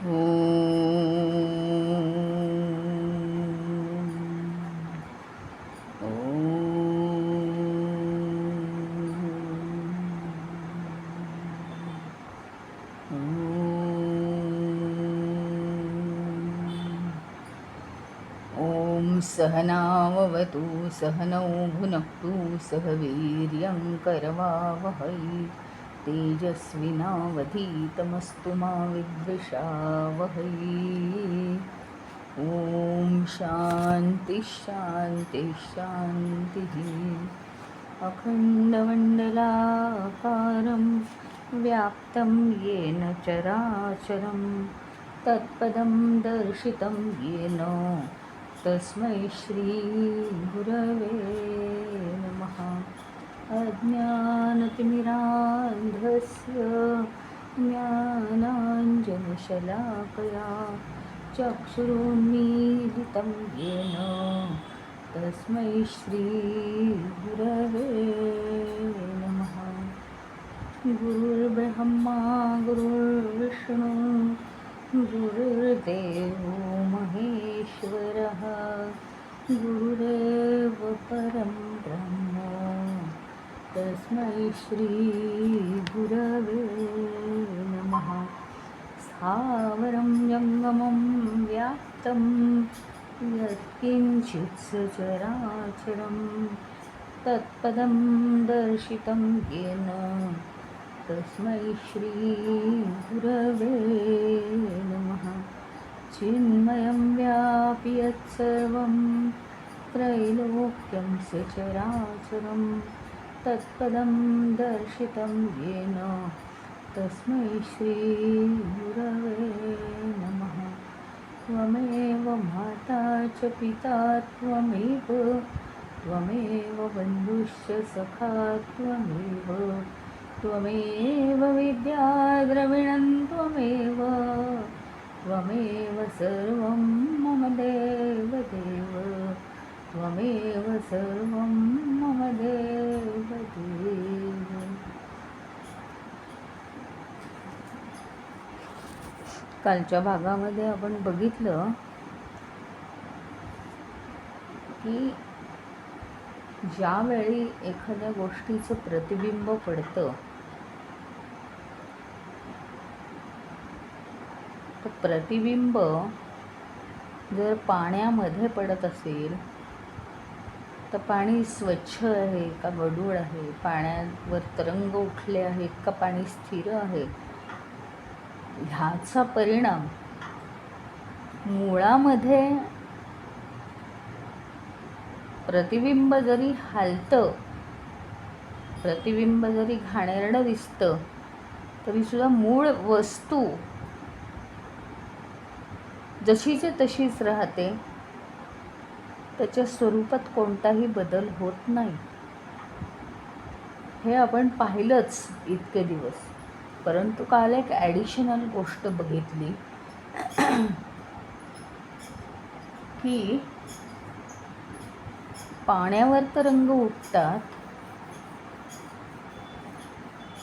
ॐ सहनाववतु सहनौ भुनक्तु सह वीर्यं करवावहै तेजस्विनावधीतमस्तु मा विद्विषावहै। ॐ शान्ति शान्ति शान्तिः। अखण्डमण्डलाकारं व्याप्तं येन चराचरं तत्पदं दर्शितं येन तस्मै श्रीगुरवे नमः। अज्ञानतिमिरान्धस्य ज्ञानाञ्जनशलाकया चक्षुरुन्मीलितं येन तस्मै श्रीगुरवे नमः। गुरुर्ब्रह्मा गुरुर्विष्णु गुरुर्देवो महेश्वरः गुरुरेव परं ब्रह्म तस्मै श्रीगुरवे नमः। स्थावरं जङ्गमं व्याप्तं यत्किञ्चित् सचराचरं तत्पदं दर्शितं येन तस्मै श्रीगुरवे नमः। चिन्मयं व्यापि यत्सर्वं त्रैलोक्यं सचराचरं तत्पदं दर्शितं येन तस्मै श्रीगुरवे नमः। त्वमेव माता च पिता त्वमेव बन्धुश्च सखा त्वमेव विद्या द्रविणं त्वमेव सर्वं मम देवदेव त्वमेव सर्वं मम देवदेव। कालच्या भागामध्ये आपण बघितलं की ज्यावेळी एखाद्या गोष्टीचं प्रतिबिंब पडतं तर प्रतिबिंब जर पाण्यामध्ये पडत असेल तर पाणी स्वच्छ आहे का गढूळ आहे, पाण्यावर तरंग उठले आहेत का पाणी स्थिर आहे, ह्याचा परिणाम मुळामध्ये प्रतिबिंब जरी हालतं, प्रतिबिंब जरी घाणेरडं दिसतं तरीसुद्धा मूळ वस्तू जशीच्या तशीच राहते, त्याच्या स्वरूपात कोणताही बदल होत नाही। हे आपण पाहिलंच इतके दिवस, परंतु काल एक ॲडिशनल गोष्ट बघितली की पाण्यावर तरंग उठतात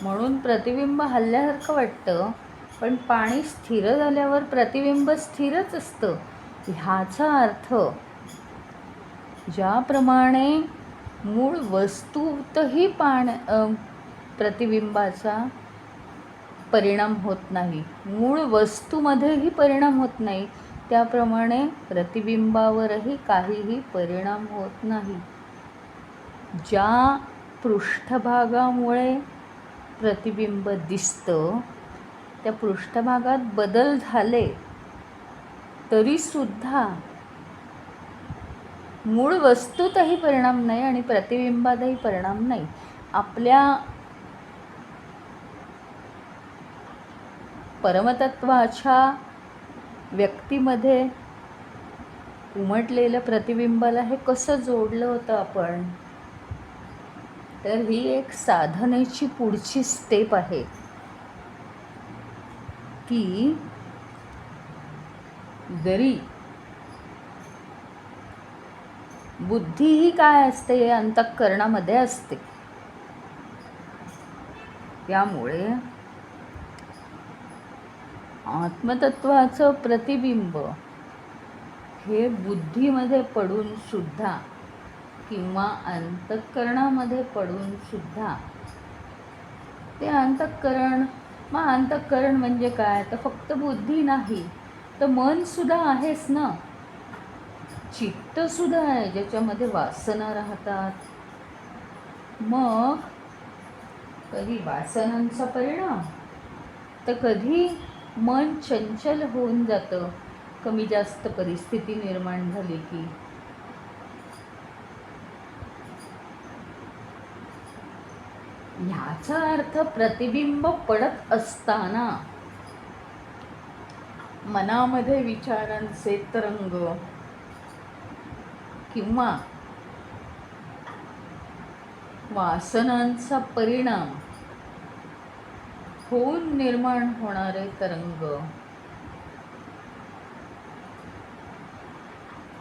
म्हणून प्रतिबिंब हलल्यासारखं वाटतं, पण पाणी स्थिर झाल्यावर प्रतिबिंब स्थिरच असतं। ह्याचा अर्थ ज्याप्रमाणे मूळ वस्तूतही प्रतिबिंबाचा परिणाम होत नाही, मूळ वस्तूमध्येही परिणाम होत नाही, त्याप्रमाणे प्रतिबिंबावरही काहीही परिणाम होत नाही। ज्या पृष्ठभागामुळे प्रतिबिंब दिसतं त्या पृष्ठभागात बदल झाले तरीसुद्धा मूळ वस्तूतही परिणाम नाही आणि प्रतिबिंबातही परिणाम नाही। आपल्या परमतत्वाच्या व्यक्तीमध्ये उमटलेलं प्रतिबिंबाला हे कसं जोडलं होतं आपण, तर ही एक साधनेची पुढची स्टेप आहे की जरी बुद्धी ही काय असते, हे अंतःकरणामध्ये असते, त्यामुळे आत्मतत्वाचं प्रतिबिंब हे बुद्धीमध्ये पडून सुद्धा किंवा अंतःकरणामध्ये पडून सुद्धा ते अंतःकरण, मग अंतःकरण म्हणजे काय? तर फक्त बुद्धी नाही, तर मन सुद्धा आहेच ना, चित्त सुद्धा आहे ज्याच्यामध्ये वासना राहतात. मग कधी वासनांचा परिणाम, तर कधी मन चंचल होऊन जातं कमी जास्त परिस्थिती निर्माण झाली की. ह्याचा अर्थ प्रतिबिंब पडत असताना मनामध्ये विचारांचे तरंग किंवा वासनांचा परिणाम होऊन निर्माण होणारे तरंग,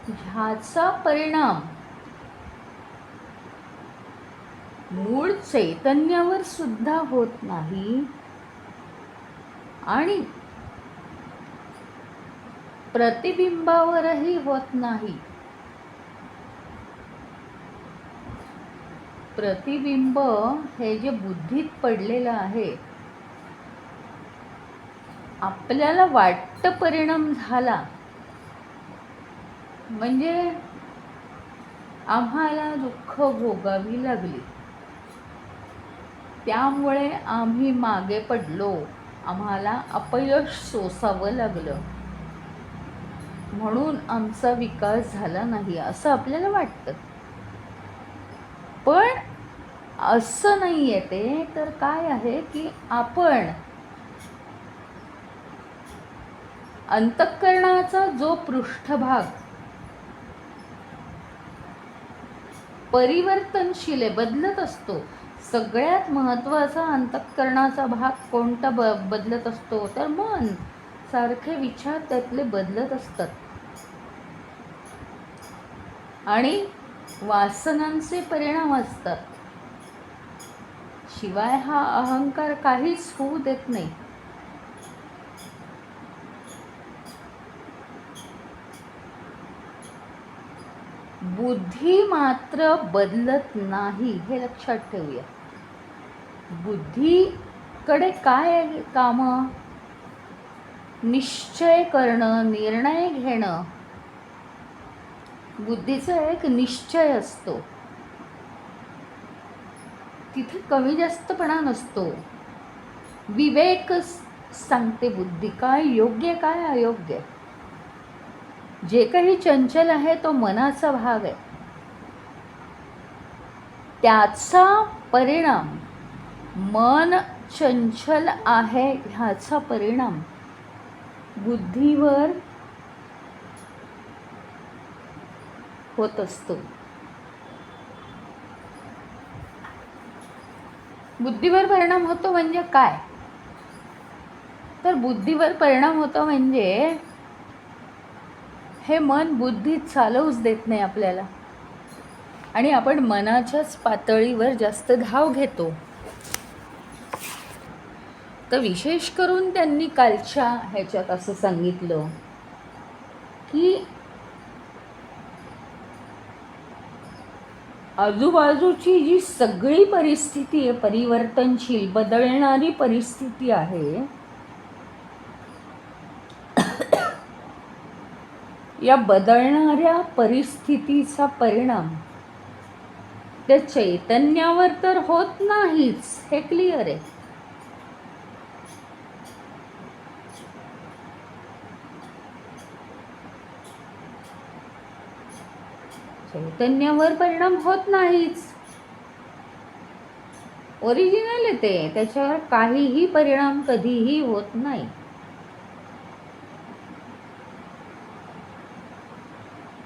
ह्याचा परिणाम मूळ चैतन्यावर सुद्धा होत नाही आणि प्रतिबिंबावरही होत नाही. प्रतिबिंब हे जे बुद्धीत पडलेलं आहे, आपल्याला वाटतं परिणाम झाला म्हणजे आम्हाला दुःख भोगावी लागली, त्यामुळे आम्ही मागे पडलो, आम्हाला अपयश सोसावं लागलं, म्हणून आमचा विकास झाला नाही असं आपल्याला वाटतं. पण असं नाही आहे ते. तर काय आहे की आपण अंतःकरणाचा जो पृष्ठभाग परिवर्तनशील आहे, बदलत असतो. सगळ्यात महत्त्वाचा अंतःकरणाचा भाग कोणता बदलत असतो? तर मन. सारखे विचार त्यातले बदलत असतात आणि वासनांचे परिणाम असतात. शिवाय हा अहंकार काहीच होऊ देत नाही. बुद्धी मात्र बदलत नाही, हे लक्षात ठेवूया. बुद्धीकडे काय आहे काम? निश्चय करणं, निर्णय घेणं. बुद्धीचा एक निश्चय असतो, तिथे कमी जास्तपणा नसतो. विवेक सांगते बुद्धी काय योग्य काय अयोग्य. जे काही चंचल आहे तो मनाचा भाग आहे, त्याचा परिणाम, मन चंचल आहे ह्याचा परिणाम बुद्धीवर होत असतो. बुद्धीवर परिणाम होतो म्हणजे काय? तर बुद्धीवर परिणाम होतो म्हणजे हे मन बुद्धी चालवूच देत नाही आपल्याला आणि आपण मनाच्याच पातळीवर जास्त धाव घेतो. तर विशेष करून त्यांनी कालच्या ह्याच्यात असं सांगितलं की आजूबाजूची जी सगळी परिस्थिती आहे, परिवर्तनशील बदलणारी परिस्थिती आहे, या बदलणाऱ्या परिस्थितीचा परिणाम त्या चैतन्यावर तर होत नाहीच, हे क्लिअर आहे. चैतन्यावर परिणाम होत नाहीच, ओरिजिनल आहे ते, त्याच्यावर काहीही परिणाम कधीही होत नाही.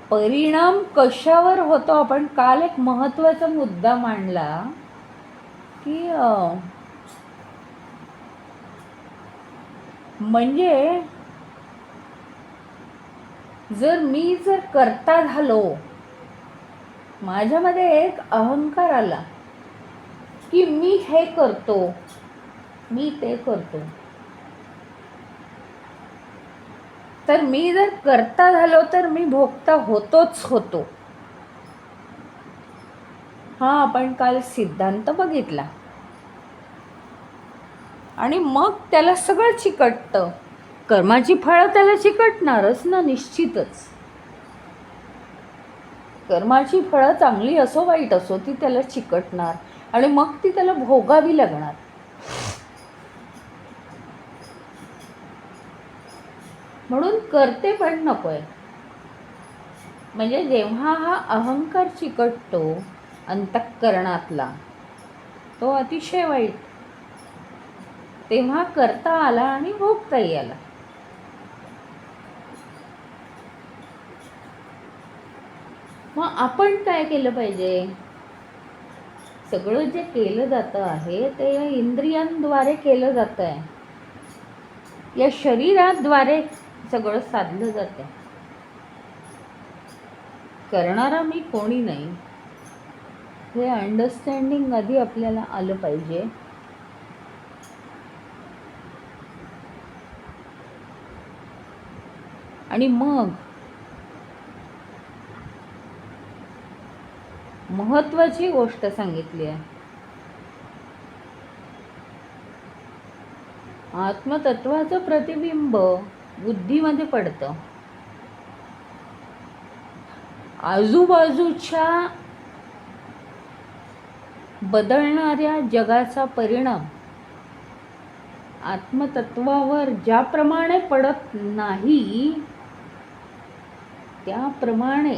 परिणाम कशावर होतो? आपण काल एक महत्त्वाचा मुद्दा मांडला की म्हणजे जर करता झालो, माझ्यामध्ये एक अहंकार आला की मी हे करतो, मी ते करतो, तर मी जर करता झालो तर मी भोगता होतोच होतो. हा आपण काल सिद्धांत बघितला. आणि मग त्याला सगळं चिकटतं. कर्माची फळं त्याला चिकटणारच ना, निश्चितच. कर्माची फळं चांगली असो वाईट असो ती त्याला चिकटणार आणि मग ती त्याला भोगावी लागणार. म्हणून करते पण नकोय. म्हणजे जेव्हा हा अहंकार चिकटतो अंतःकरणातला, तो अतिशय वाईट. तेव्हा करता आला आणि भोगताही आला. मग आपण काय केलं पाहिजे? सगळं जे केलं जातं आहे ते या इंद्रियांद्वारे केलं जातं आहे. या शरीराद्वारे सगळं साधलं जातं. करणारा मी कोणी नाही हे अंडरस्टँडिंग आधी आपल्याला आलं पाहिजे. आणि मग महत्वाची गोष्ट सांगितली आहे. आत्मतत्वाचं प्रतिबिंब बुद्धीमध्ये पडतं. आजूबाजूच्या बदलणाऱ्या जगाचा परिणाम आत्मतत्वावर ज्याप्रमाणे पडत नाही त्याप्रमाणे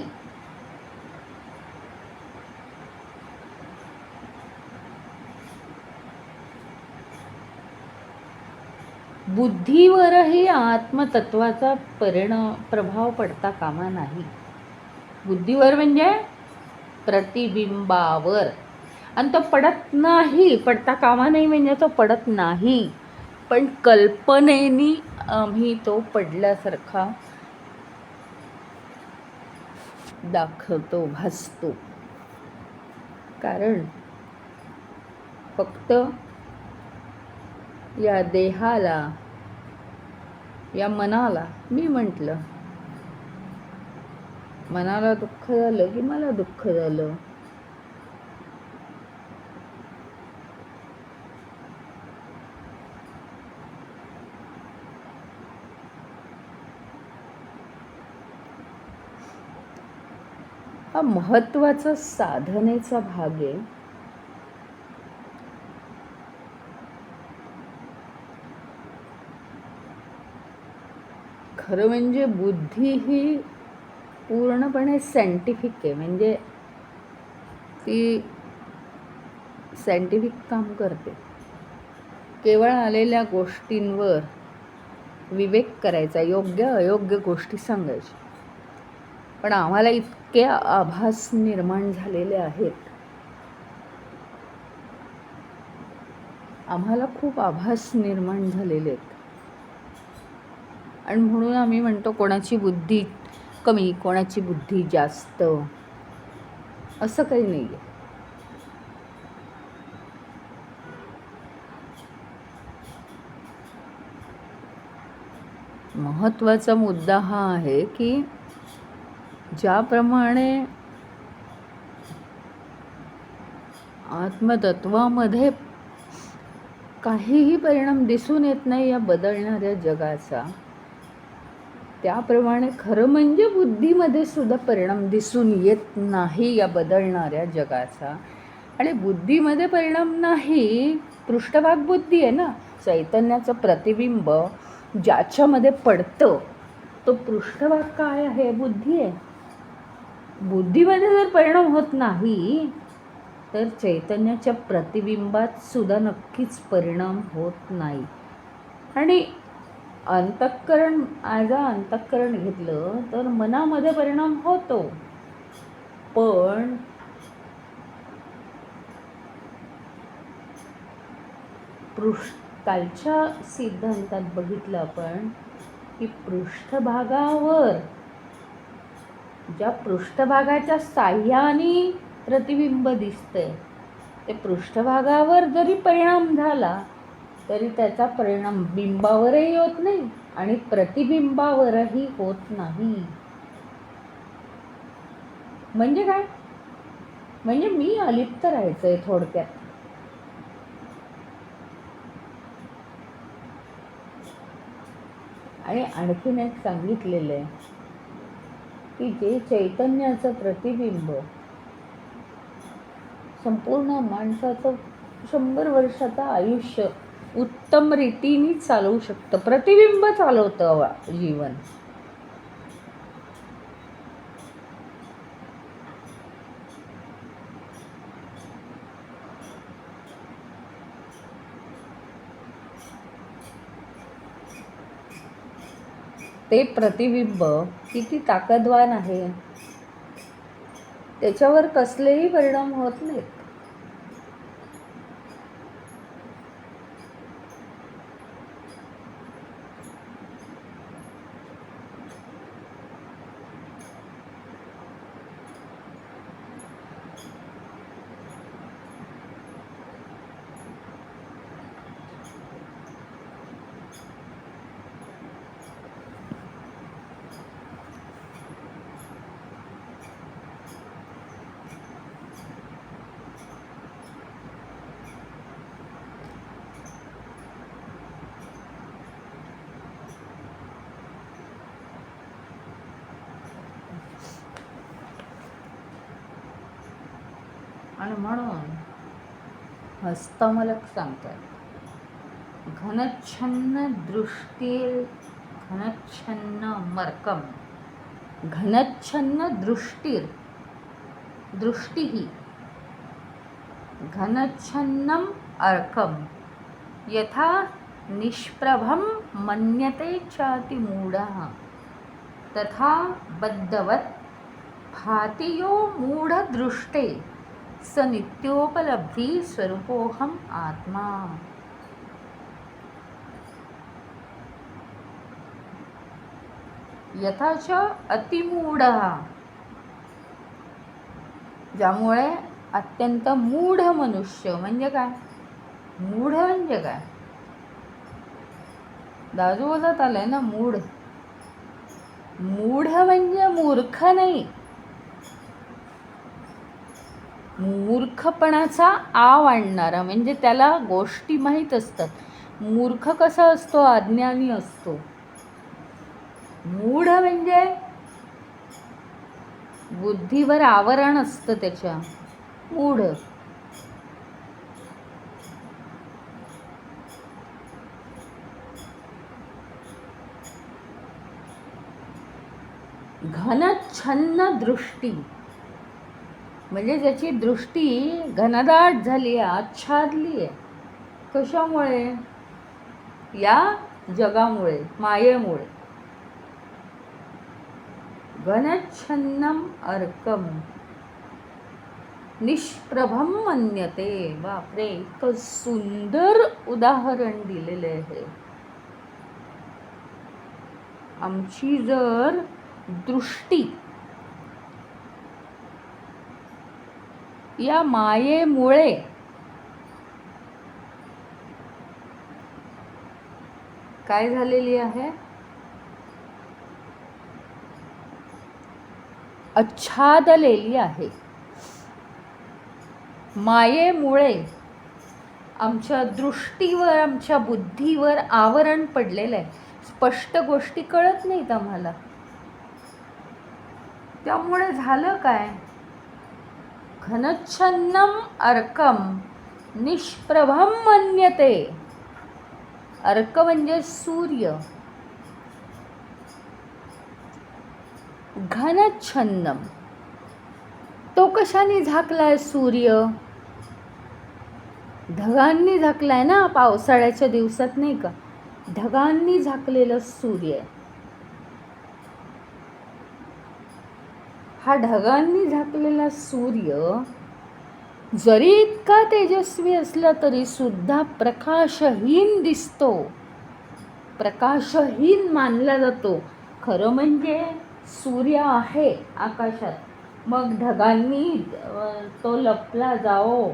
बुद्धीवरही आत्मतत्वाचा प्रभाव पडता कामा नाही. बुद्धीवर म्हणजे प्रतिबिंबावर. आणि तो पडत नाही, पडता कामा नाही म्हणजे तो पडत नाही, पण कल्पनेनी आम्ही तो पडल्यासारखा दाखवतो, भासतो. कारण फक्त या देहाला, या मनाला, मी म्हटलं मनाला दुःख झालं की मला दुःख झालं. हा महत्वाचा साधनेचा भाग आहे. खरं म्हणजे बुद्धी ही पूर्णपणे सायंटिफिक आहे. म्हणजे ती सायंटिफिक काम करते. केवळ आलेल्या गोष्टींवर विवेक करायचा, योग्य अयोग्य गोष्टी सांगायच्या. पण आम्हाला इतके आभास निर्माण झालेले आहेत, आम्हाला खूप आभास निर्माण झालेले आहेत. आणि म्हणून आम्ही म्हणतो कोणाची बुद्धी कमी, कोणाची बुद्धी जास्त, असं काही नाही आहे. महत्त्वाचा मुद्दा हा आहे की ज्याप्रमाणे आत्मतत्वामध्ये काहीही परिणाम दिसून येत नाही या बदलणाऱ्या जगाचा, त्याप्रमाणे खरं म्हणजे बुद्धीमध्ये सुद्धा परिणाम दिसून येत नाही या बदलणाऱ्या जगाचा. आणि बुद्धीमध्ये परिणाम नाही, पृष्ठभाग बुद्धी आहे ना, चैतन्याचं प्रतिबिंब ज्याच्यामध्ये पडतं तो पृष्ठभाग काय आहे? बुद्धी आहे. बुद्धीमध्ये जर परिणाम होत नाही तर चैतन्याच्या प्रतिबिंबात सुद्धा नक्कीच परिणाम होत नाही. आणि अंतःकरण अंतःकरण घेतलं तर मनामध्ये परिणाम होतो, पण कालच्या सिद्धांतात बघितलं आपण की पृष्ठभागावर, ज्या पृष्ठभागाच्या साह्याने प्रतिबिंब दिसतंय, ते पृष्ठभागावर जरी परिणाम झाला तरी त्याचा परिणाम बिंबावरही होत नाही आणि प्रतिबिंबावरही होत नाही. म्हणजे काय? म्हणजे मी अलिप्त राहायचंय थोडक्यात. आणि आणखीन एक सांगितलेलं आहे की जे चैतन्याचं प्रतिबिंब संपूर्ण माणसाचं 100 वर्षाचं आयुष्य उत्तम रीतीने चालवू शकतं. प्रतिबिंब चालवतं जीवन. ते प्रतिबिंब किती ताकदवान आहे, त्याच्यावर कसलेही परिणाम होत नाहीत. आणि म्हणून हस्तमलक सांगतात, घनच्छन्न दृष्टीर घनच्छन्न मर्कम, घनच्छन्न दृष्टीर दृष्टी घनच्छन्नम अर्कम यथा निष्प्रभम मन्यते चातिमूढः तथा बद्धवत् भाति यो मूढदृष्टे स नित्योपलब्धी स्वरूपोऽहम आत्मा. यथाच अतिमूढः, ज्यामुळे अत्यंत मूढ मनुष्य. म्हणजे काय? मूढ म्हणजे काय? दाजोबात आलंय ना मूढ. मूढ म्हणजे मूर्ख नाही, मूर्खपणाचा आव आणणारा. म्हणजे त्याला गोष्टी माहीत असतात. मूर्ख कसा असतो? अज्ञानी असतो. मूढ म्हणजे बुद्धीवर आवरण असतं त्याच्या. मूढ. घनच्छन्न दृष्टी म्हणजे ज्याची दृष्टी घनदाट झाली आहे, आच्छादली आहे. कशामुळे? या जगामुळे, मायेमुळे. घनच्छन्नम अर्कम निष्प्रभम मन्यते. बापरे, इतकं सुंदर उदाहरण दिलेलं आहे. आमची जर दृष्टी या मायेमुळे काय झालेली आहे? आच्छादलेली आहे. मायेमुळे आमच्या दृष्टीवर, आमच्या बुद्धीवर आवरण पडलेलं आहे. स्पष्ट गोष्टी कळत नाहीत आम्हाला. त्यामुळे झालं काय? घनच्छन्नम अर्कम निष्प्रभम मन्यते. अर्क म्हणजे सूर्य. घनच्छन्नम, तो कशाने झाकलाय सूर्य? ढगांनी झाकलाय ना. पावसाळ्याच्या दिवसात नाही का, ढगांनी झाकलेलं सूर्य. हा ढगांनी झाकलेला सूर्य जरी इतका तेजस्वी असला तरी सुद्धा प्रकाशहीन दिसतो, प्रकाशहीन मानला जातो. खरं म्हणजे सूर्य आहे आकाशात, मग ढगांनी तो लपला जाओ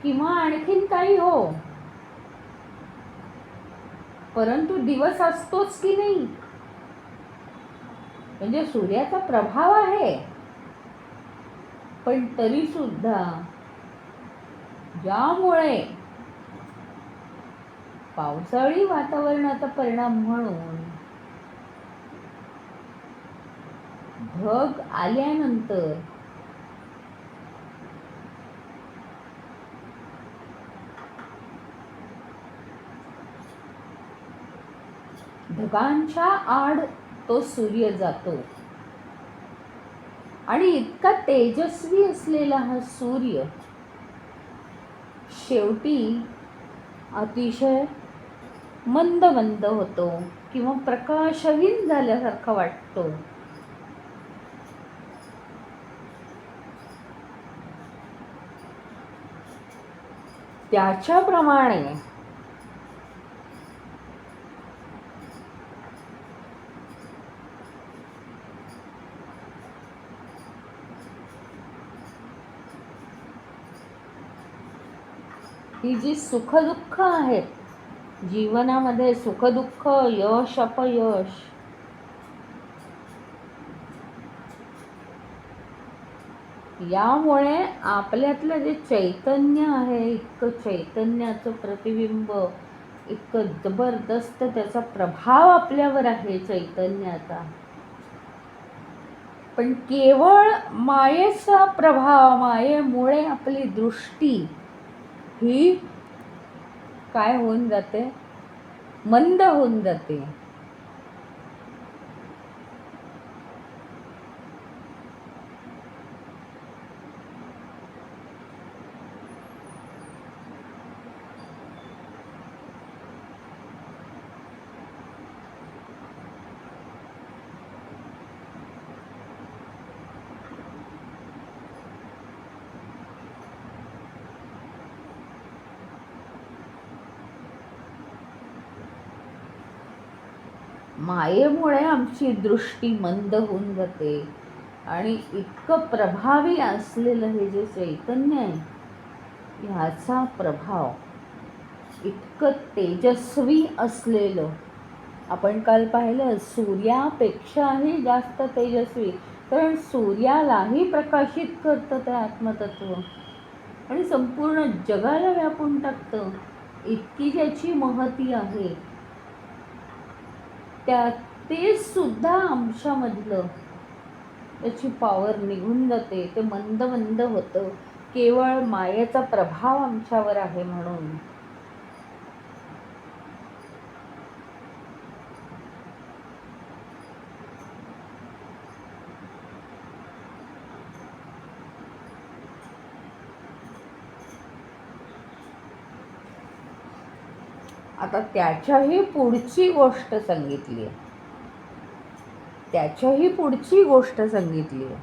किंवा आणखीन काही हो, परंतु दिवस असतोच की नाही, म्हणजे सूर्याचा प्रभाव आहे, पण तरी सुद्धा ज्यामुळे पावसाळी वातावरणाचा परिणाम म्हणून ढग आल्यानंतर ढगांच्या आड तो सूर्य जातो आणि इतका तेजस्वी असलेला हा सूर्य शेवटी अतिशय मंद मंद होतो किंवा प्रकाशहीन झाल्यासारखा वाटतो. त्याच्याप्रमाणे ही जी सुखदुःख आहेत जीवनामध्ये, सुखदुःख, यश अपयश, यामुळे आपल्यातलं जे चैतन्य आहे, इतकं चैतन्याचं प्रतिबिंब, इतकं जबरदस्त त्याचा प्रभाव आपल्यावर आहे चैतन्याचा. पण केवळ मायेचा प्रभाव, मायेमुळे आपली दृष्टी ही काय होऊन जाते, मंद होऊन जाते. मायेमुळे आमची दृष्टी मंद होऊन जाते आणि इतकं प्रभावी असलेलं हे जे चैतन्य आहे, ह्याचा प्रभाव इतकं तेजस्वी असलेलं, आपण काल पाहिलं सूर्यापेक्षाही जास्त तेजस्वी, कारण सूर्यालाही प्रकाशित करतं ते आत्मतत्व आणि संपूर्ण जगाला व्यापून टाकतं. इतकी ज्याची महती आहे, ते सुद्धा आमच्यामधलं त्याची पॉवर निघून जाते. ते मंद मंद होतं, केवळ मायेचा प्रभाव आमच्यावर आहे म्हणून. आता त्याच्याही पुढची गोष्ट सांगितली आहे,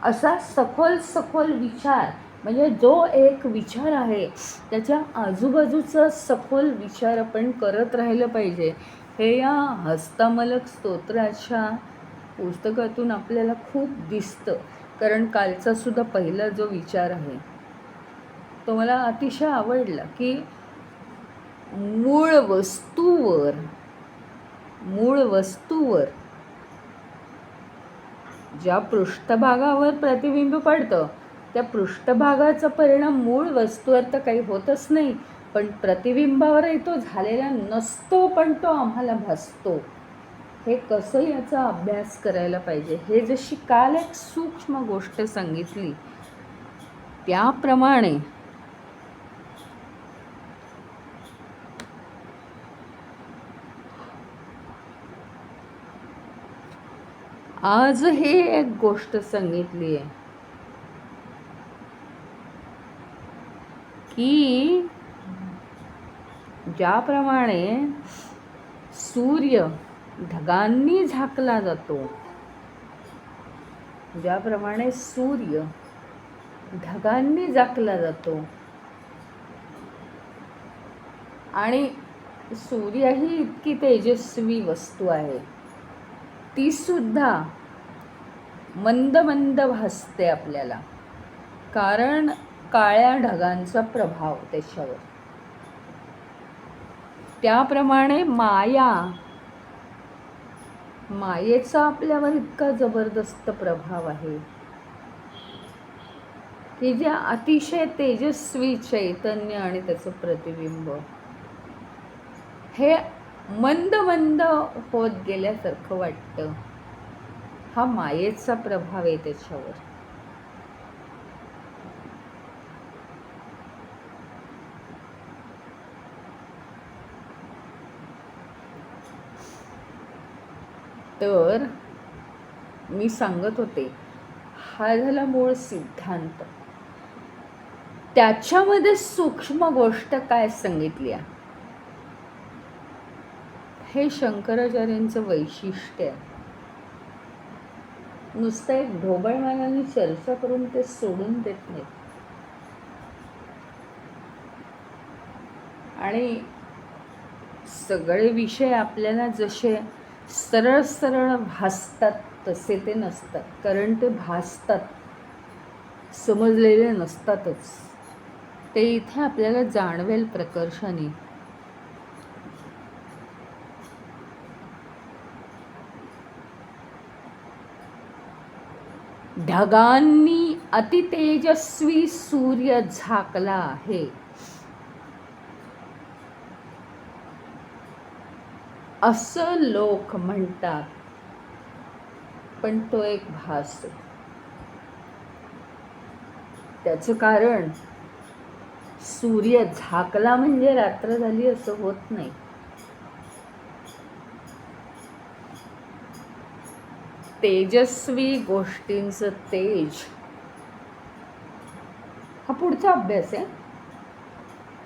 असा सखोल सखोल विचार, म्हणजे जो एक विचार आहे त्याच्या आजूबाजूचा सखोल विचार आपण करत राहिलं पाहिजे. हे या हस्तमलक स्तोत्राच्या पुस्तकातून आपल्याला खूप दिसतं. कारण कालचा सुद्धा पहिला जो विचार आहे तो मला अतिशय आवडला, की मूळ वस्तूवर ज्या पृष्ठभागावर प्रतिबिंब पडतं त्या पृष्ठभागाचा परिणाम मूळ वस्तूवर तर काही होतच नाही, पण प्रतिबिंबावरही तो झालेला नसतो, पण तो आम्हाला भासतो. हे कसं याचा अभ्यास करायला पाहिजे, हे जशी काल एक सूक्ष्म गोष्ट सांगितली त्याप्रमाणे आज हे एक गोष्ट सांगितली आहे की ज्याप्रमाणे सूर्य ढगांनी झाकला जातो, आणि सूर्य ही इतकी तेजस्वी वस्तू आहे, ती सुद्धा मंद मंद भासते आपल्याला, कारण काळ्या ढगांचा प्रभाव त्याच्यावर. त्याप्रमाणे मायेचा आपल्यावर इतका जबरदस्त प्रभाव आहे की जे अतिशय तेजस्वी चैतन्य आणि त्याचं प्रतिबिंब हे मंद मंद होत गेल्यासारखं वाटतं. हा मायेचा प्रभाव आहे त्याच्यावर. तर मी सांगत होते, हा झाला मूळ सिद्धांत. त्याच्यामध्ये सूक्ष्म गोष्ट काय सांगितली आहे हे शंकराचार्यांचं वैशिष्ट्य आहे. नुसतं एक ढोबळमानाने चर्चा करून ते सोडून देत नाहीत. आणि सगळे विषय आपल्याला जसे सरळ सरळ भासतात तसे ते नसतात, कारण ते भासतात, समजलेले नसतातच. ते इथे आपल्याला जाणवेल प्रकर्षाने. ढगांनी अतितेजस्वी सूर्य झाकला आहे असं लोक म्हणतात, पण तो एक भास आहे. त्याचं कारण सूर्य झाकला म्हणजे रात्र झाली असं होत नाही. तेजस्वी गोष्टींचं तेज हा पुढचा अभ्यास आहे.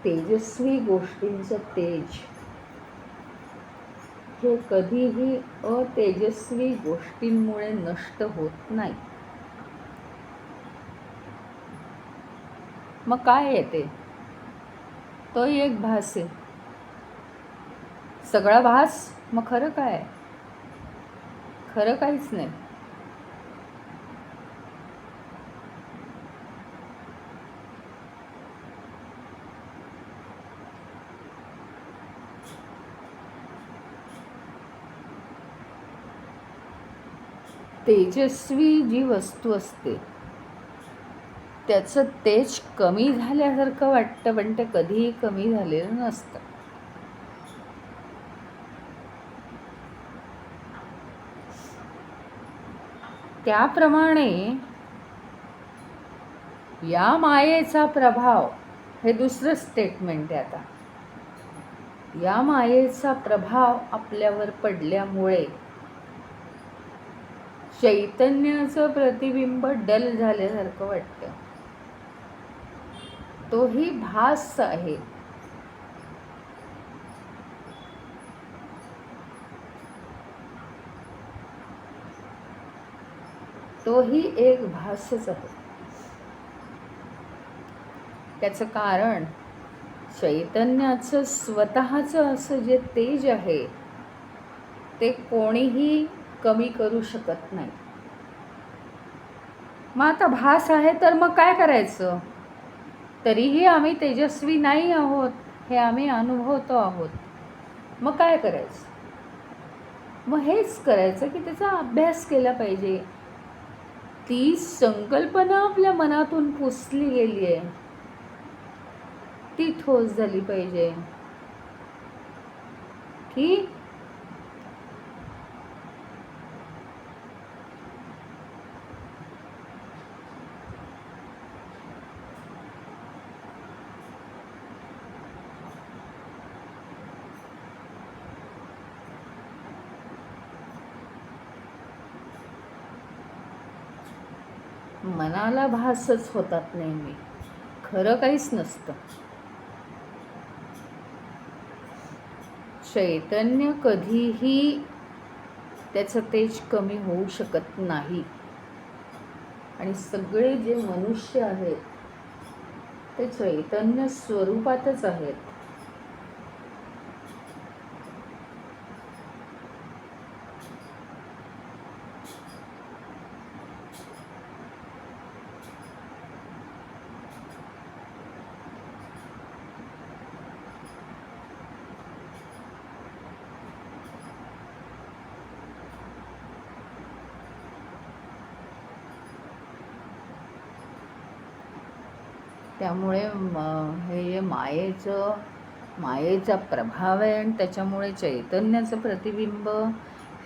तेजस्वी गोष्टींचं तेज हे कधीही अतेजस्वी गोष्टींमुळे नष्ट होत नाही. मग काय येते? तोही एक भास आहे. सगळा भास. मग खरं काय? खरं काहीच नाही. तेजस्वी जी वस्तू असते त्याचं तेज कमी झाल्यासारखं वाटतं, पण ते कधीही कमी झालेलं नसतं. त्याप्रमाणे या मायेचा प्रभाव, हे दुसरं स्टेटमेंट आहे आता. या मायेचा प्रभाव आपल्यावर पडल्यामुळे चैतन्याचं प्रतिबिंब डल झाल्यासारखं वाटतं. तोही भास आहे. तोही एक भासच आहे. त्याचं कारण चैतन्याचं स्वतःचं असं जे तेज आहे ते कोणीही कमी करू शकत नाही. मग आता भास आहे तर मग काय करायचं? तरीही आम्ही तेजस्वी नाही आहोत हे आम्ही अनुभवतो आहोत. मग काय करायचं? मग हेच करायचं की त्याचा अभ्यास केला पाहिजे. ती संकल्पना आपल्या मनातून पुसली गेली आहे, ती ठोस झाली पाहिजे की मनाला भासच होतात नेहमी, खरं काहीच नसतं. चैतन्य कधीही त्याचं तेज कमी होऊ शकत नाही. आणि सगळे जे मनुष्य आहेत ते चैतन्य स्वरूपातच आहेत. त्यामुळे हे जे मायेचा प्रभाव आहे आणि त्याच्यामुळे चैतन्याचं प्रतिबिंब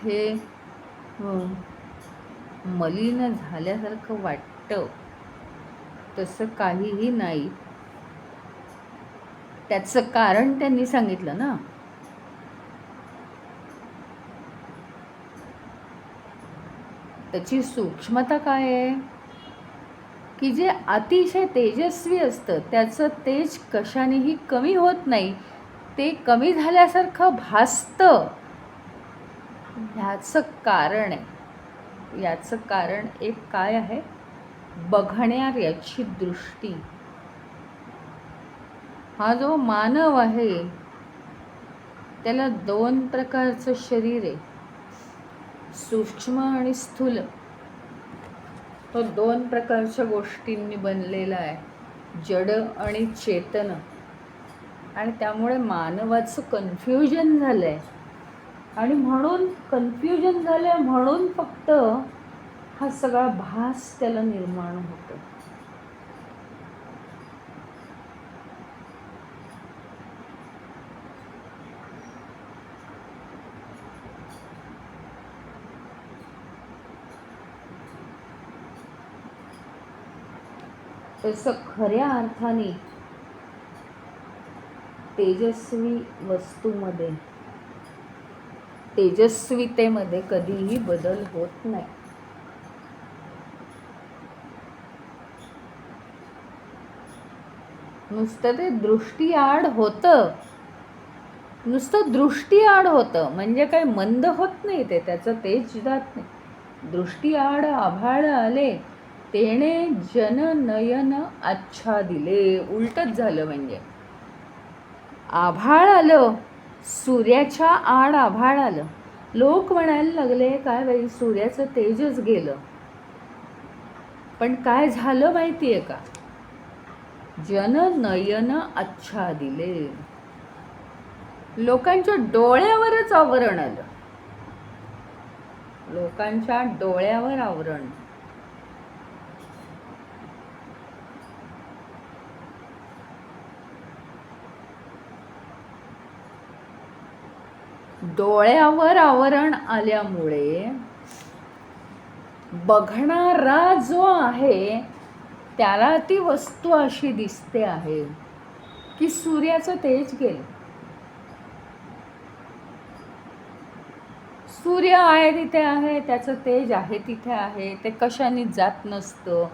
हे मलिन झाल्यासारखं वाटतं, तसं काहीही नाही. त्याचं कारण त्यांनी सांगितलं ना. त्याची सूक्ष्मता काय आहे की जे अतिशय तेजस्वी असतं त्याचं तेज कशानेही कमी होत नाही, ते कमी झाल्यासारखं भासतं. ह्याचं कारण आहे, याचं कारण एक काय आहे, बघण्याची दृष्टी. हा जो मानव आहे त्याला 2 प्रकारचं शरीर आहे, सूक्ष्म आणि स्थूल. तो 2 प्रकारच्या गोष्टींनी बनलेला आहे, जड आणि चेतन. आणि त्यामुळे मानवाचं कन्फ्युजन झालं आहे. आणि म्हणून कन्फ्युजन झालं म्हणून फक्त हा सगळा भास त्याला निर्माण होतो. तसं खऱ्या अर्थाने तेजस्वी वस्तूमध्ये, तेजस्वितेमध्ये कधीही बदल होत नाही. नुसतं ते दृष्टीआड होतं, नुसतं दृष्टीआड होतं, म्हणजे काही मंद होत नाही, ते त्याचं तेज जात नाही. दृष्टीआड आभाळ आले तेणे जन नयन आच्छादिले, उलटच झालं. म्हणजे आभाळ आलं, सूर्याच्या आड आभाळ आलं, लोक म्हणायला लागले काय बाई सूर्याचं तेजच गेलं. पण काय झालं माहितीये का, जन नयन आच्छादिले, लोकांच्या डोळ्यावरच आवरण आलं, लोकांच्या डोळ्यावर आवरण. डोळ्यावर आवरण आल्यामुळे बघणारा जो आहे त्याला ती वस्तू अशी दिसते आहे की सूर्याचं तेज गेलं. सूर्य आहे तिथे आहे, त्याचं तेज आहे तिथे आहे, ते कशाने जात नसतं.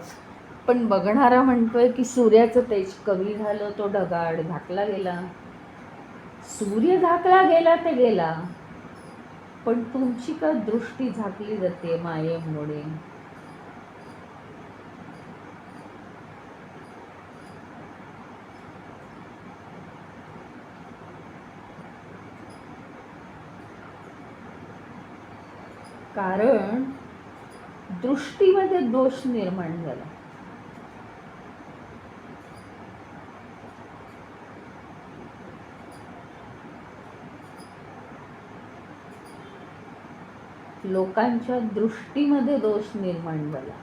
पण बघणारा म्हणतोय की सूर्याचं तेज कमी झालं, तो ढगाळ झाकला गेला. सूर्य झाकला गेला ते गेला, पण तुमची का दृष्टी झाकली जाते मायेमुळे. कारण दृष्टीमध्ये दोष निर्माण झाला. लोकांच्या दृष्टीमध्ये दोष निर्माण झाला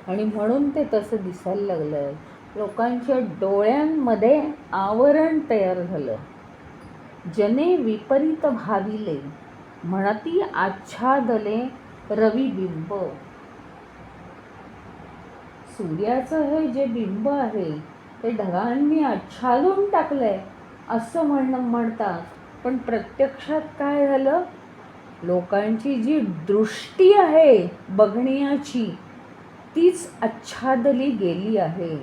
आणि म्हणून ते तसं दिसायला लागलं. लोकांच्या डोळ्यांमध्ये आवरण तयार झालं. जने विपरीत भाविले म्हणती आच्छादले रविबिंब. सूर्याचं हे जे बिंब आहे ते ढगांनी आच्छादून टाकलंय असं म्हणतात. पण प्रत्यक्षात काय झालं, लोकांची जी दृष्टी आहे बघण्याची तीच आच्छादली गेली आहे.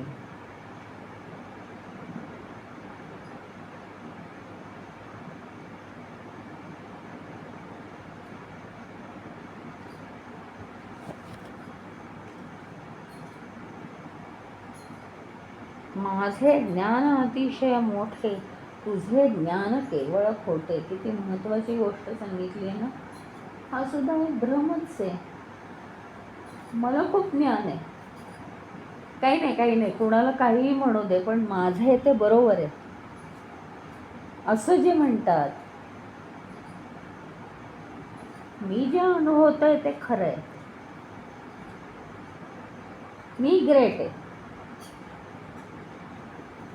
माझे ज्ञान अतिशय मोठे, तुझे ज्ञान केवळ खोटे. किती महत्वाची गोष्ट सांगितली आहे ना. हा सुद्धा एक भ्रमच आहे. मला खूप ज्ञान आहे, काही नाही, कुणाला काहीही म्हणू दे, पण माझं हे ते बरोबर आहे असं जे म्हणतात, मी जे अनुभवतोय ते खरं आहे, मी ग्रेट आहे,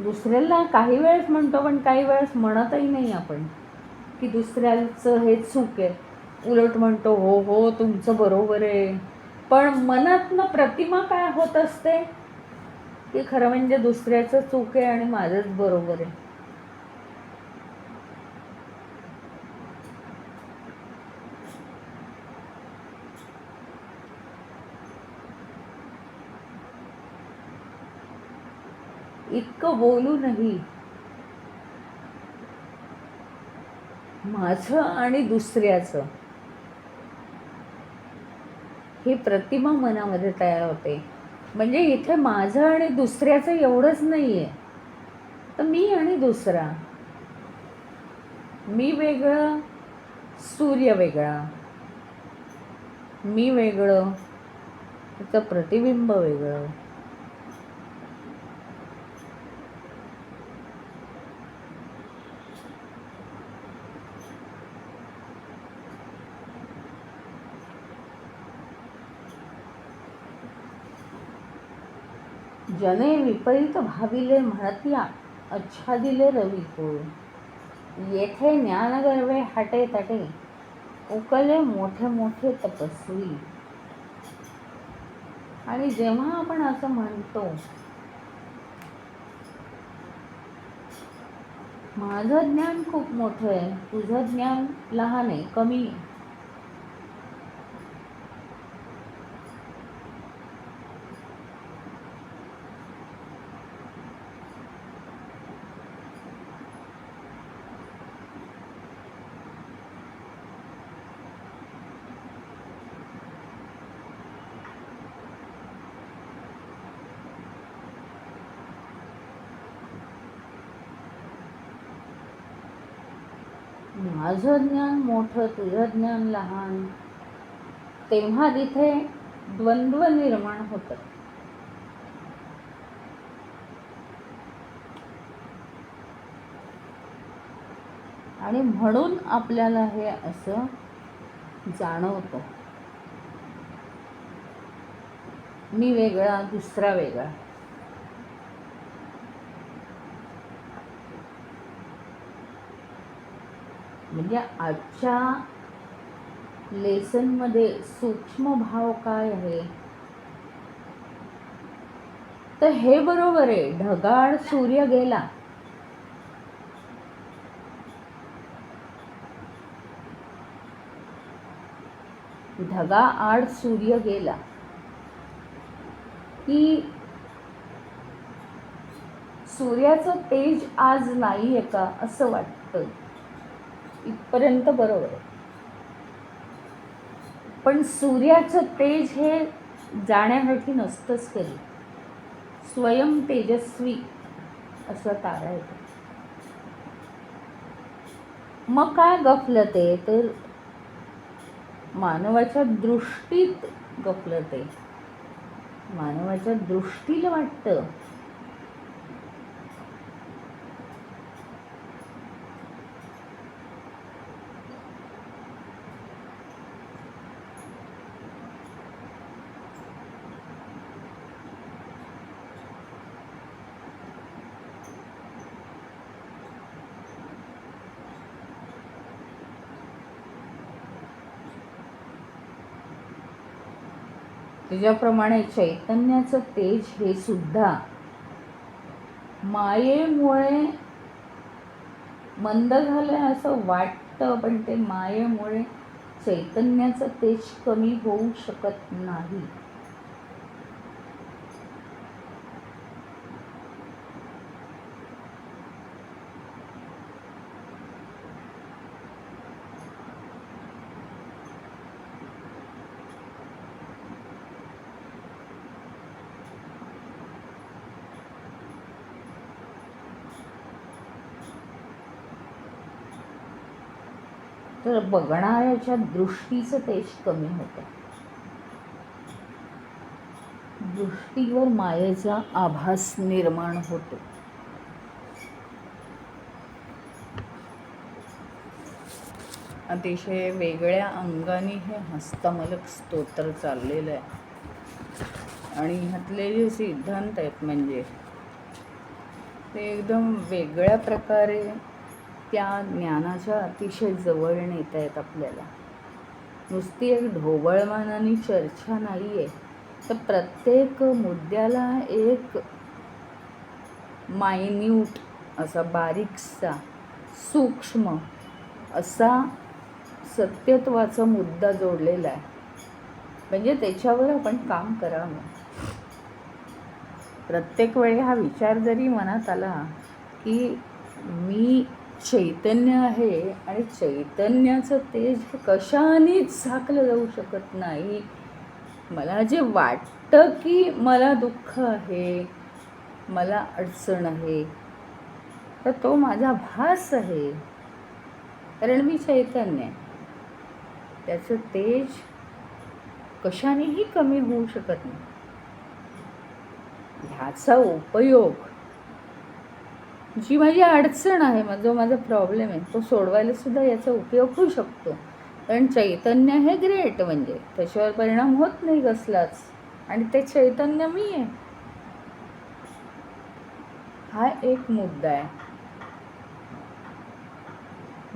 दुसऱ्याला काही वेळेस म्हणतो, पण काही वेळेस म्हणतही नाही आपण की दुसऱ्याचं हे चूक आहे. उलट म्हणतो हो हो तुमचं बरोबर आहे, पण मनातनं प्रतिमा काय होत असते की खरं म्हणजे दुसऱ्याचं चूक आहे आणि माझंच बरोबर आहे. इतकं बोलूनही माझं आणि दुसऱ्याचं ही प्रतिमा मनामध्ये तयार होते. म्हणजे इथे माझं आणि दुसऱ्याचं एवढंच नाही आहे, तर मी आणि दुसरा, मी वेगळं, सूर्य वेगळा, मी वेगळं, त्याचं प्रतिबिंब वेगळं. जने विपरीत भाविले म्हणत्या आच्छादिले रवी कोळ. येथे ज्ञानगर्वे हाटे तटे उकले मोठे मोठे तपस्वी. आणि जेव्हा आपण असं म्हणतो माझं ज्ञान खूप मोठं आहे, तुझं ज्ञान लहान आहे, कमी आहे, माझं ज्ञान मोठं तुझं ज्ञान लहान, तेव्हा तिथे द्वंद्व निर्माण होतं. आणि म्हणून आपल्याला हे असं जाणवतं, मी वेगळा दुसरा वेगळा. म्हणजे आजच्या लेसनमध्ये सूक्ष्म भाव काय आहे, तर हे बरोबर आहे, ढगाळ सूर्य गेला, ढगा आड सूर्य गेला की सूर्याचं तेज आज नाही आहे का असं वाटतं. इथपर्यंत बरोबर आहे, पण सूर्याचं तेज हे जाण्यासाठी नसतंच कधी. स्वयं तेजस्वी असं तारा येतं. मग काय गफलत आहे, तर मानवाच्या दृष्टीत गफलत आहे. मानवाच्या दृष्टीला वाटतं त्याच्याप्रमाणे चैतन्याचं तेज हे सुद्धा मायेमुळे मंद झालंय असं वाटतं, पण ते मायेमुळे चैतन्याचं तेज कमी होऊ शकत नाही. तर बघणाऱ्याच्या दृष्टीचं तेज कमी होतं. दृष्टीवर मायेचा आभास निर्माण होतो. अतिशय वेगळ्या अंगाने हे हस्तमलक स्तोत्र चाललेलं आहे. आणि ह्यातले जे सिद्धांत आहेत म्हणजे ते एकदम वेगळ्या प्रकारे त्या ज्ञानाच्या अतिशय जवळ नेता आहेत आपल्याला. नुसती एक ढोबळमानाने चर्चा नाही आहे, तर प्रत्येक मुद्द्याला एक मायन्यूट असा बारीकसा सूक्ष्म असा सत्यत्वाचा मुद्दा जोडलेला आहे. म्हणजे त्याच्यावर आपण काम करावं. प्रत्येक वेळी हा विचार जरी मनात आला की मी चैतन्य आहे आणि चैतन्याचं तेज कशानेच झाकलं जाऊ शकत नाही. मला जे वाटतं की मला दुःख आहे, मला अडचण आहे, तर तो माझा भास आहे, कारण मी चैतन्य आहे. त्याचं तेज कशानेही कमी होऊ शकत नाही. ह्याचा उपयोग जी माझी अडचण आहे, जो माझा प्रॉब्लेम आहे, तो सोडवायला सुद्धा याचा उपयोग होऊ शकतो. कारण चैतन्य हे ग्रेट, म्हणजे त्याच्यावर परिणाम होत नाही कसलाच, आणि ते चैतन्य मी आहे. हा एक मुद्दा आहे.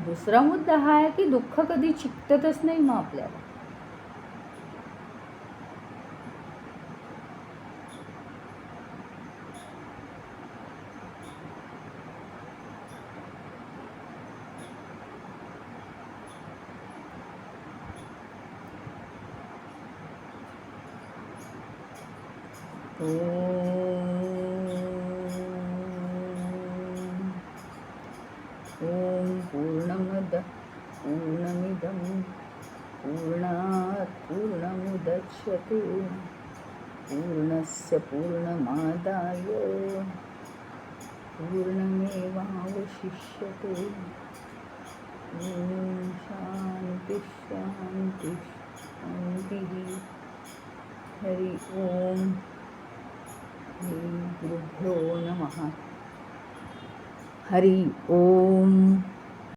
दुसरा मुद्दा हा आहे की दुःख कधी चिकटतच नाही मग आपल्याला. ओम पूर्णमद पूर्णमिदं पूर्णात् पूर्णमुदच्यते पूर्णस्य पूर्णमादाय पूर्णमेवावशिष्यते. ओम शांति शांति शांति. हरि ओम. श्री गुरुभ्यो नमः. हरि ओम.